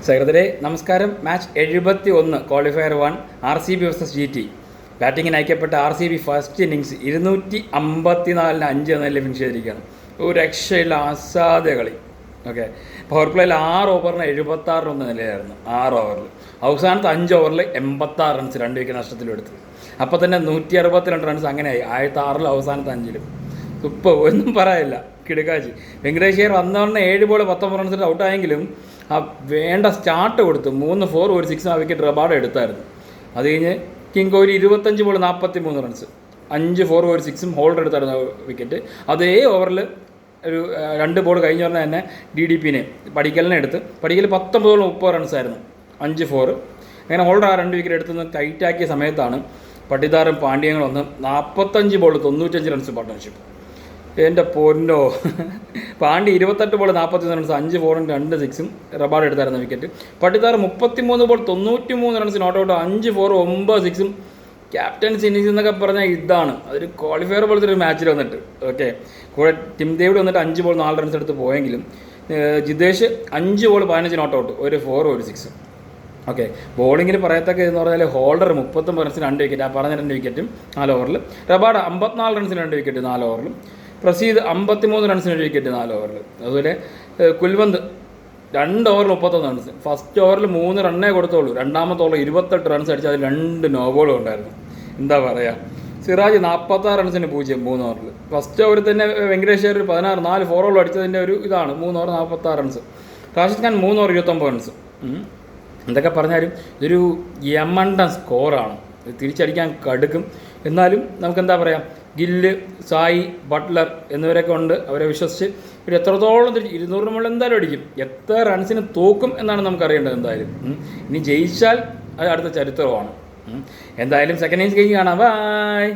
സഹൃദരെ നമസ്കാരം. Match 71 qualifier 1 RCB versus GT. ബാറ്റിങ്ങിന് അയക്കപ്പെട്ട RCB ഫസ്റ്റ് ഇന്നിങ്സ് 254-5 എന്ന നിലയിൽ ഫിനിഷ് ചെയ്തിരിക്കുകയാണ്. ഒരു രക്ഷയില്ല, അസാധ്യ കളി. ഓക്കെ, പവർ പ്ലേയിൽ 6 ഓവറിന് 76 റൺ നിലയായിരുന്നു. 6 ഓവറിൽ അവസാനത്തെ 5 ഓവറിൽ 86 റൺസ് 2 വിക്കറ്റ് നഷ്ടത്തിലെടുത്തു. അപ്പോൾ തന്നെ 162 റൺസ് അങ്ങനെയായി. 1006 അവസാനത്തെ 5 സൂപ്പർ, ഒന്നും പറയാനില്ല, കിടുക്കാച്ചി. വെങ്കടേഷ് അയ്യർ വന്നവണ്ണം 7 ബോൾ 19 റൺസിൽ ഔട്ടായെങ്കിലും ആ വേണ്ട സ്റ്റാർട്ട് കൊടുത്തു. 3 4 1 6 ആ വിക്കറ്റ് റബാഡ എടുത്തായിരുന്നു. അത് കഴിഞ്ഞ് king Kohli 25 ball 43 runs, 5 4 1 6 holder എടുത്തായിരുന്നു വിക്കറ്റ്. അതേ ഓവറിൽ ഒരു 2 ബോൾ കഴിഞ്ഞ പറഞ്ഞാൽ തന്നെ DDPനെ പടിക്കലിനെ എടുത്ത്, പടിക്കൽ 19 ബോൾ 30 റൺസായിരുന്നു, 5 4. അങ്ങനെ ഹോൾഡർ ആ 2 വിക്കറ്റ് എടുത്തുനിന്ന് ടൈറ്റാക്കിയ സമയത്താണ് പട്ടിദാറും പാണ്ഡ്യങ്ങളും വന്ന് 45 ബോൾ 95 റൺസ് പാർട്ട്ണർഷിപ്പ്. എൻ്റെ പൊന്നോ, പാണ്ഡ്യ 28 ബോൾ 41 റൺസ്, 5 4 2 6 റബാഡ് എടുത്തായിരുന്നു wicket. Patidar 33 ball 93 runs not out, 5 4 9 6 captain's innings എന്നൊക്കെ പറഞ്ഞാൽ ഇതാണ്. അതൊരു ക്വാളിഫയർ പോലത്തെ ഒരു മാച്ചിൽ വന്നിട്ട്. ഓക്കെ, കൂടെ ടിം ഡേവിഡ് വന്നിട്ട് 5 ബോൾ 4 റൺസ് എടുത്ത് പോയെങ്കിലും ജിതേഷ് 5 ബോൾ 15 നോട്ട് ഔട്ട്, ഒരു 4 1 6. ഓക്കെ, ബോളിങ്ങിൽ പറയത്തക്ക എന്ന് പറഞ്ഞാൽ ഹോൾഡർ 39 റൺസിന് 2 വിക്കറ്റ്, ആ പറഞ്ഞ 2 വിക്കറ്റും 4 ഓവറിൽ. റബാഡ 54 റൺസിന് 2 വിക്കറ്റ് 4 ഓവറിലും. പ്രസീദ് 53 റൺസിന് 1 വിക്കറ്റ് 4 ഓവറിൽ. അതുപോലെ കുൽവന്ത് 2 ഓവറിൽ 31 റൺസ്. ഫസ്റ്റ് ഓവറിൽ 3 റണ്ണേ കൊടുത്തോളൂ, രണ്ടാമത്തെ ഓവറിൽ 28 റൺസ് അടിച്ച് അതിൽ 2 നോബോളും ഉണ്ടായിരുന്നു. എന്താ പറയുക. സിറാജ് 46 റൺസിന് 0 3 ഓവറിൽ. ഫസ്റ്റ് ഓവറിൽ തന്നെ വെങ്കടേഷ് അയ്യർ 16 4 4 ഓവർ അടിച്ചതിൻ്റെ ഒരു ഇതാണ്. 3 over 46 runs. Rashid Khan 3 over 29 runs. എന്തൊക്കെ പറഞ്ഞാലും ഇതൊരു യമണ്ടൻ സ്കോറാണ്. തിരിച്ചടിക്കാൻ കടുക്കും. എന്നാലും നമുക്കെന്താ പറയുക, ഗില്ല്, സായി, ബട്ട്ലർ എന്നിവരൊക്കെ ഉണ്ട്. അവരെ വിശ്വസിച്ച് ഒരു എത്രത്തോളം 200 മുകളിൽ എന്തായാലും അടിക്കും. എത്ര റൺസിന് തോക്കും എന്നാണ് നമുക്കറിയേണ്ടത്. എന്തായാലും ഇനി ജയിച്ചാൽ അത് അടുത്ത ചരിത്രമാണ്. എന്തായാലും സെക്കൻഡ് ഇന്നിങ്സ് കഴിഞ്ഞ് കാണാം. ബൈ.